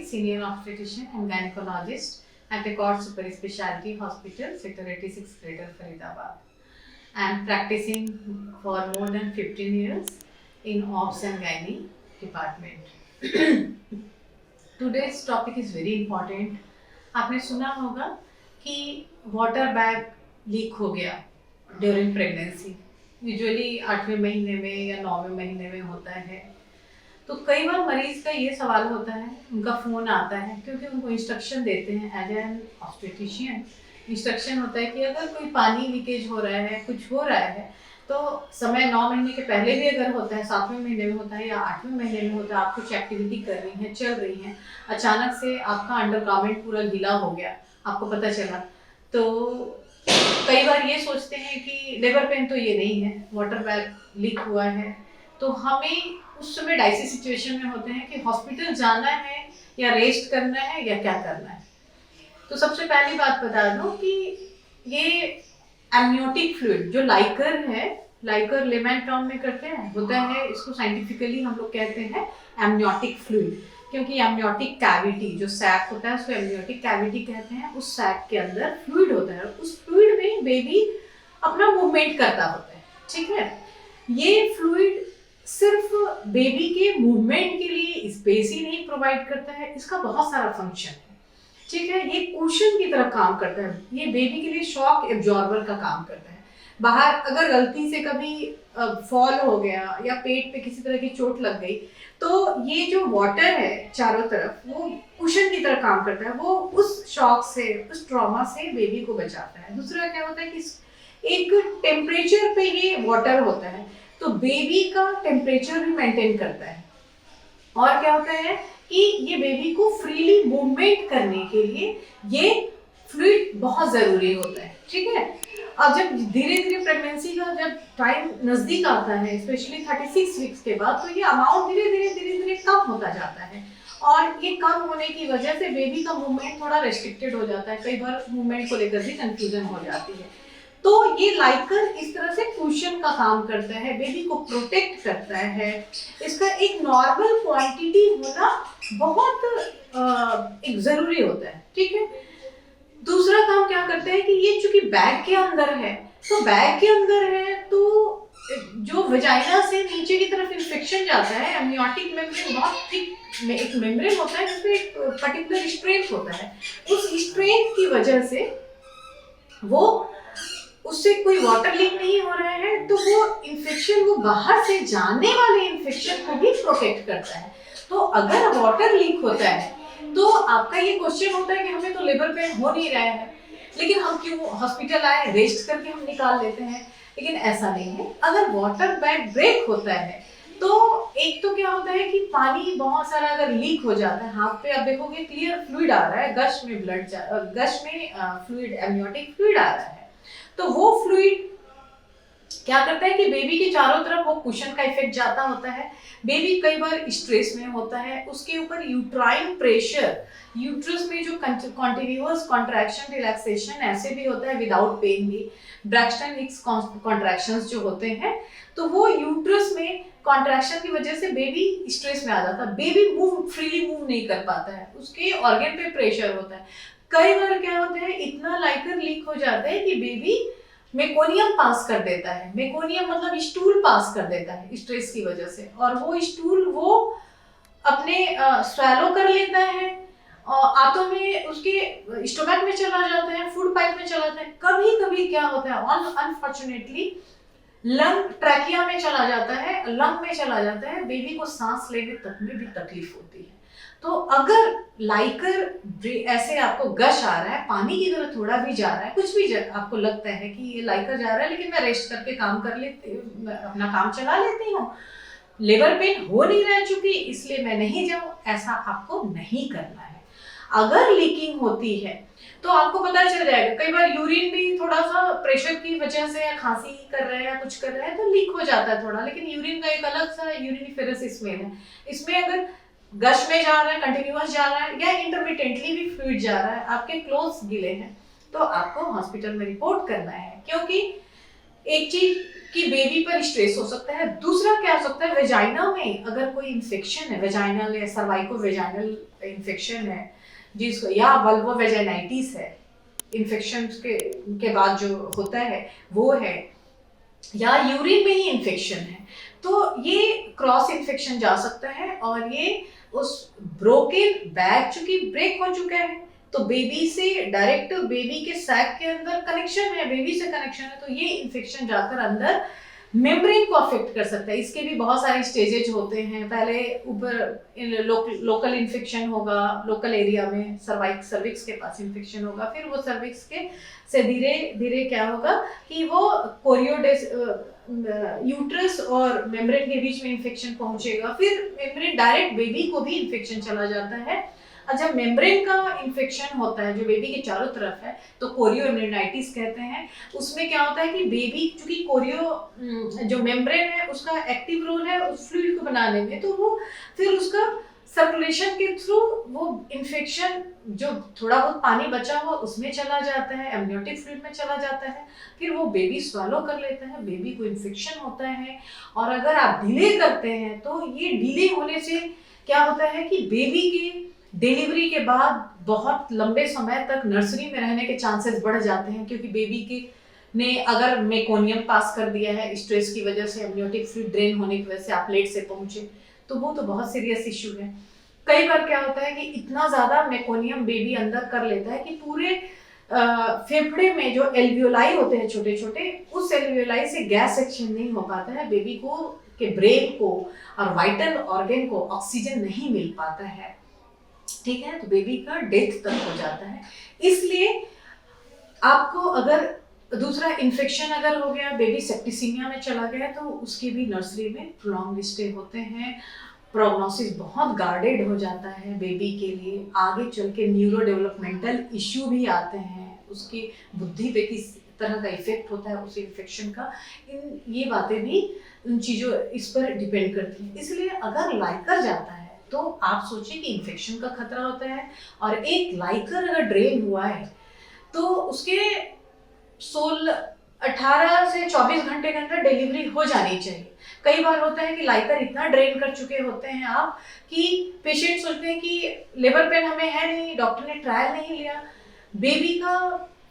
senior obstetrician and gynecologist at Accord Super Specialty Hospital, Sector 86, Greater Faridabad. I am practicing for more than 15 years in Obs and Gynae department. Today's topic is very important. आपने सुना होगा कि water bag leak हो गया during pregnancy. Usually 8वें महीने में या 9वें महीने में होता है. तो कई बार मरीज का ये सवाल होता है, उनका फ़ोन आता है क्योंकि उनको इंस्ट्रक्शन देते हैं एज एन ऑब्स्टेट्रिशियन. इंस्ट्रक्शन होता है कि अगर कोई पानी लीकेज हो रहा है, कुछ हो रहा है, तो समय 9 महीने के पहले भी अगर होता है, 7वें महीने में होता है या 8वें महीने में होता है, आप कुछ एक्टिविटी कर रही हैं, चल रही हैं, अचानक से आपका अंडरगारमेंट पूरा गीला हो गया, आपको पता चला, तो कई बार ये सोचते हैं कि लेबर पेन तो ये नहीं है, वाटर बैग लीक हुआ है. तो हमें उस समय डाइसी सिचुएशन में होते हैं कि हॉस्पिटल जाना है या रेस्ट करना है या क्या करना है. तो सबसे पहली बात बता दूं कि ये एमनियोटिक फ्लूइड जो लाइकर है, लाइकर लेमैन टर्म में करते हैं, होता है, इसको साइंटिफिकली हम लोग कहते हैं एमनियोटिक फ्लूइड, क्योंकि एमनियोटिक कैविटी जो सैक होता है उसको एमनियोटिक कैविटी कहते हैं. उस सैक के अंदर फ्लूइड होता है, उस फ्लूइड में बेबी अपना मूवमेंट करता होता है. ठीक है, ये फ्लूइड सिर्फ बेबी के मूवमेंट के लिए स्पेस ही नहीं प्रोवाइड करता है, इसका बहुत सारा फंक्शन है. ठीक है, ये कुशन की तरह काम करता है, ये बेबी के लिए शॉक एब्जॉर्बर का काम करता है. बाहर अगर गलती से कभी फॉल हो गया या पेट पे किसी तरह की चोट लग गई, तो ये जो वाटर है चारों तरफ वो कुशन की तरह काम करता है, वो उस शॉक से, उस ट्रॉमा से बेबी को बचाता है. दूसरा क्या होता है कि एक टेम्परेचर पे ये वाटर होता है, तो बेबी का टेम्परेचर भी मेंटेन करता है. और क्या होता है कि ये बेबी को फ्रीली मूवमेंट करने के लिए ये फ्लूइड बहुत ज़रूरी होता है. ठीक है, अब जब धीरे धीरे प्रेगनेंसी का जब टाइम नज़दीक आता है, स्पेशली 36 वीक्स के बाद, तो ये अमाउंट धीरे धीरे कम होता जाता है. और ये कम होने की वजह से बेबी का मूवमेंट थोड़ा रेस्ट्रिक्टेड हो जाता है. कई बार मूवमेंट को लेकर भी कंफ्यूजन हो जाती है. तो ये लाइकर इस तरह से कुशन का काम करता है, बेबी को प्रोटेक्ट करता है. इसका एक नॉर्मल क्वांटिटी होना बहुत एक ज़रूरी होता है. ठीक है, दूसरा काम क्या करते हैं कि ये चूंकि बैग के अंदर है, तो बैग के अंदर है तो जो वजाइना से नीचे की तरफ इंफेक्शन जाता है, एमनियोटिक मेम्ब्रेन बहुत थिक एक मेम्ब्रेन होता है जिसमें एक पर्टिकुलर स्ट्रेंथ होता है. उस स्ट्रेंथ की वजह से वो उससे कोई वाटर लीक नहीं हो रहा है, तो वो इन्फेक्शन, वो बाहर से जाने वाले इन्फेक्शन को भी प्रोटेक्ट करता है. तो अगर वाटर लीक होता है तो आपका ये क्वेश्चन होता है कि हमें तो लेबर पेन हो नहीं रहा है, लेकिन हम क्यों हॉस्पिटल आए, रेस्ट करके हम निकाल लेते हैं. लेकिन ऐसा नहीं है. अगर वाटर बैग ब्रेक होता है तो एक तो क्या होता है कि पानी बहुत सारा अगर लीक हो जाता है, हाथ पे आप देखोगे क्लियर फ्लूइड आ रहा है, गश में गश में फ्लूइड, एमनियोटिक फ्लूइड आ रहा है. तो वो फ्लूइड क्या करता है कि बेबी के चारों तरफ वो कुशन का इफेक्ट जाता होता है. बेबी कई बार स्ट्रेस में होता है, उसके ऊपर यूट्राइन प्रेशर, यूट्रस में जो कॉन्टिन्यूअस कॉन्ट्रैक्शन रिलैक्सेशन ऐसे भी होता है विदाउट पेन भी, ब्रैक्सटन हिक्स कॉन्ट्रैक्शंस जो होते हैं, तो वो यूट्रस में कॉन्ट्रैक्शन की वजह से बेबी स्ट्रेस में आ जाता है. बेबी फ्रीली मूव नहीं कर पाता है, उसके ऑर्गन पे प्रेशर होता है. कई बार क्या होता है, इतना लाइकर लीक हो जाता है कि बेबी मेकोनियम पास कर देता है. मेकोनियम मतलब स्टूल पास कर देता है स्ट्रेस की वजह से, और वो स्टूल वो अपने स्वैलो कर लेता है, आंतों में उसके स्टोमक में चला जाता है, फूड पाइप में चला जाता है. कभी कभी क्या होता है, अनफॉर्चुनेटली लंग ट्रैकिया में चला जाता है, लंग में चला जाता है, बेबी को सांस लेने तक में भी तकलीफ होती है. तो अगर लाइकर ऐसे आपको गश आ रहा है, पानी की तरह थोड़ा भी जा रहा है, कुछ भी आपको लगता है कि ये लाइकर जा रहा है, लेकिन मैं रेस्ट करके काम कर लेती हूँ, अपना काम चला लेती हूँ, लेबर पेन हो नहीं रहा है चूंकि, इसलिए मैं नहीं जाऊँ, ऐसा आपको नहीं करना है. अगर लीकिंग होती है तो आपको पता चल जाएगा. कई बार यूरिन भी थोड़ा सा प्रेशर की वजह से या खांसी कर रहे हैं या कुछ कर रहे हैं तो लीक हो जाता है थोड़ा, लेकिन यूरिन का एक अलग सा यूरिनिफेरस स्मेल है. इसमें अगर गश में जा रहा है, कंटिन्यूअस जा रहा है, या इंटरमिटेंटली भी फ्लूइड जा रहा है, आपके क्लोथ्स गीले हैं, तो आपको हॉस्पिटल में रिपोर्ट करना है. क्योंकि एक चीज कि बेबी पर स्ट्रेस हो सकता है। दूसरा क्या हो सकता है, वेजाइना में अगर कोई इन्फेक्शन है, वेजाइनल या सर्वाइको वेजाइनल इन्फेक्शन है जिसको, या वल्वो वेजाइनाइटिस है, इन्फेक्शन के बाद जो होता है वो है, या यूरिन में ही इन्फेक्शन है, तो ये क्रॉस इन्फेक्शन जा सकता है और ये उस ब्रोकन बैग, चूंकि ब्रेक हो चुका है तो बेबी से डायरेक्ट बेबी के सैक के अंदर कनेक्शन है, बेबी से कनेक्शन है, तो ये इन्फेक्शन जाकर अंदर मेम्ब्रेन को अफेक्ट कर सकता है। इसके भी बहुत सारे स्टेजेज होते हैं। पहले ऊपर लोकल इन्फेक्शन होगा, लोकल एरिया में सर्विक्स के पास इन्फेक्शन होगा, फिर वो सर्विक्स के से धीरे धीरे क्या होगा कि वो कोरियोडेस यूट्रस और मेम्ब्रेन के बीच में इन्फेक्शन पहुंचेगा, फिर मेम्ब्रेन डायरेक्ट बेबी को भी इन्फेक्शन चला जाता है। और जब मेम्ब्रेन का इन्फेक्शन होता है जो बेबी के चारों तरफ है तो कोरियो इम्यूनाइटिस कहते हैं। उसमें क्या होता है कि बेबी, चूंकि कोरियो जो मेम्ब्रेन है उसका एक्टिव रोल है उस फ्लूइड को बनाने में, तो वो फिर उसका सर्कुलेशन के थ्रू वो इन्फेक्शन जो थोड़ा बहुत पानी बचा हुआ उसमें चला जाता है, एमनियोटिक फ्लूइड में चला जाता है, फिर वो बेबी स्वालो कर लेता है, बेबी को इन्फेक्शन होता है। और अगर आप डिले करते हैं तो ये डिले होने से क्या होता है कि बेबी के डिलीवरी के बाद बहुत लंबे समय तक नर्सरी में रहने के चांसेस बढ़ जाते हैं, क्योंकि बेबी के ने अगर मेकोनियम पास कर दिया है स्ट्रेस की वजह से, एमनियोटिक फ्लूइड ड्रेन होने की वजह से आप लेट से पहुंचे, तो वो तो बहुत सीरियस इशू है। कई बार क्या होता है कि इतना ज्यादा मेकोनियम बेबी अंदर कर लेता है कि पूरे फेफड़े में जो एल्वियोलाई होते हैं छोटे छोटे, उस एल्वियोलाई से गैस एक्सचेंज नहीं हो पाता है, बेबी को के ब्रेन को और वाइटल ऑर्गन को ऑक्सीजन नहीं मिल पाता है, ठीक है, तो बेबी का डेथ तक हो जाता है। इसलिए आपको अगर दूसरा इन्फेक्शन अगर हो गया, बेबी सेप्टिसीमिया में चला गया, तो उसकी भी नर्सरी में प्रोलॉन्ग स्टे होते हैं। प्रोग्नोसिस बहुत गार्डेड हो जाता है बेबी के लिए, आगे चल के न्यूरो डेवलपमेंटल इश्यू भी आते हैं, उसकी बुद्धि पे किस तरह का इफेक्ट होता है उस इन्फेक्शन का, ये बातें भी उन चीज़ों इस पर डिपेंड करती हैं। इसलिए अगर लाइकर जाता है तो आप सोचिए कि इन्फेक्शन का खतरा होता है, और एक लाइकर अगर ड्रेन हुआ है तो उसके 18 से 24 घंटे के अंदर डिलीवरी हो जानी चाहिए। कई बार होता है कि लाइकर इतना ड्रेन कर चुके होते हैं आप कि पेशेंट सोचते हैं कि लेबर पेन हमें है नहीं, डॉक्टर ने ट्रायल नहीं लिया, बेबी का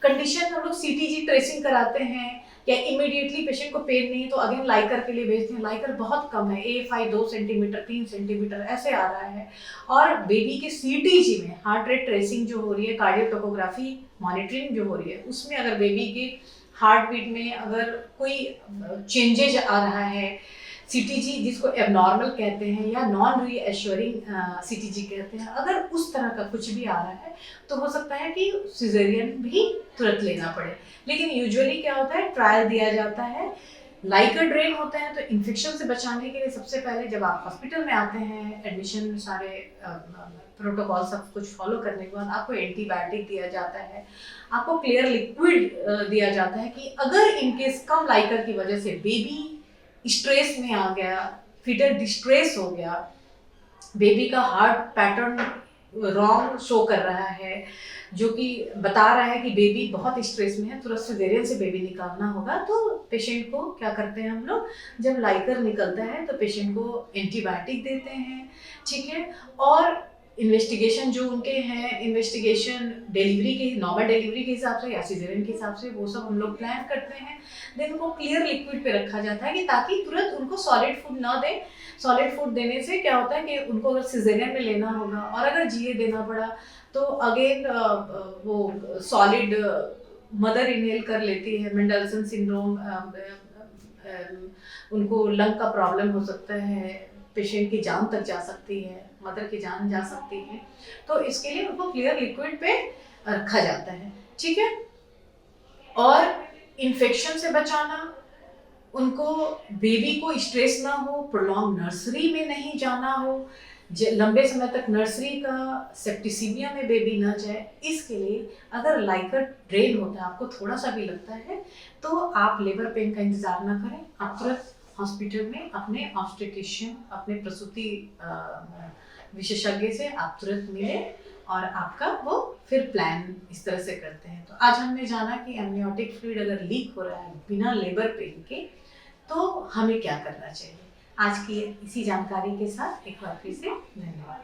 कंडीशन हम लोग सीटीजी ट्रेसिंग कराते हैं, या इमीडिएटली पेशेंट को पेन नहीं है तो अगेन लाइकर के लिए भेजते हैं, लाइकर बहुत कम है, A5 2 सेंटीमीटर 3 सेंटीमीटर ऐसे आ रहा है। और बेबी के सीटीजी में हार्ट रेट ट्रेसिंग जो हो रही है, कार्डियोटोकोग्राफी मॉनिटरिंग जो हो रही है, उसमें अगर बेबी के हार्ट बीट में अगर कोई चेंजेज आ रहा है, सीटीजी जिसको एबनॉर्मल कहते हैं या नॉन रीएश्योरिंग सीटीजी कहते हैं, अगर उस तरह का कुछ भी आ रहा है तो हो सकता है कि सिजेरियन भी तुरंत लेना पड़े। लेकिन यूजुअली क्या होता है, ट्रायल दिया जाता है। लाइकर ड्रेन होता है तो इन्फेक्शन से बचाने के लिए सबसे पहले जब आप हॉस्पिटल में आते हैं, एडमिशन सारे प्रोटोकॉल सब कुछ फॉलो करने के बाद आपको एंटीबायोटिक दिया जाता है, आपको क्लियर लिक्विड दिया जाता है कि अगर इनकेस कम लाइकर की वजह से बेबी स्ट्रेस में आ गया, फीटल डिस्ट्रेस हो गया, बेबी का हार्ट पैटर्न रॉन्ग शो कर रहा है, जो कि बता रहा है कि बेबी बहुत स्ट्रेस में है, तुरंत सिजेरियन से बेबी निकालना होगा, तो पेशेंट को क्या करते हैं हम लोग, जब लाइकर निकलता है तो पेशेंट को एंटीबायोटिक देते हैं, ठीक है। और इन्वेस्टिगेशन जो उनके हैं, इन्वेस्टिगेशन डिलीवरी के नॉर्मल डिलीवरी के हिसाब से या सिजेरियन के हिसाब से वो सब हम लोग प्लान करते हैं। देन उनको क्लियर लिक्विड पे रखा जाता है कि ताकि तुरंत उनको सॉलिड फूड ना दें। सॉलिड फूड देने से क्या होता है कि उनको अगर सिजेरियन में लेना होगा और अगर जीए देना पड़ा तो अगेन वो सॉलिड मदर इनहेल कर लेती है, मेंडलसन सिंड्रोम, उनको लंग का प्रॉब्लम हो सकता है, पेशेंट की जान तक जा सकती है, मदर की जान जा सकती है, तो इसके लिए उनको क्लियर लिक्विड पे रखा जाता है, ठीक है। और इन्फेक्शन से बचाना, उनको बेबी को स्ट्रेस ना हो, प्रोलॉन्ग नर्सरी में नहीं जाना हो, लंबे समय तक नर्सरी का सेप्टिसीमिया में बेबी ना जाए, इसके लिए अगर लाइकर ड्रेन होता है, आपको थोड़ा सा भी लगता है तो आप लेबर पेन का इंतजार ना करें, आप तुरंत हॉस्पिटल में अपने ऑब्स्टेट्रिशियन, अपने प्रसूति विशेषज्ञ से आप तुरंत मिलें और आपका वो फिर प्लान इस तरह से करते हैं। तो आज हमने जाना कि एमनियोटिक फ्लूइड अगर लीक हो रहा है बिना लेबर पेन के तो हमें क्या करना चाहिए। आज की इसी जानकारी के साथ एक बार फिर से धन्यवाद।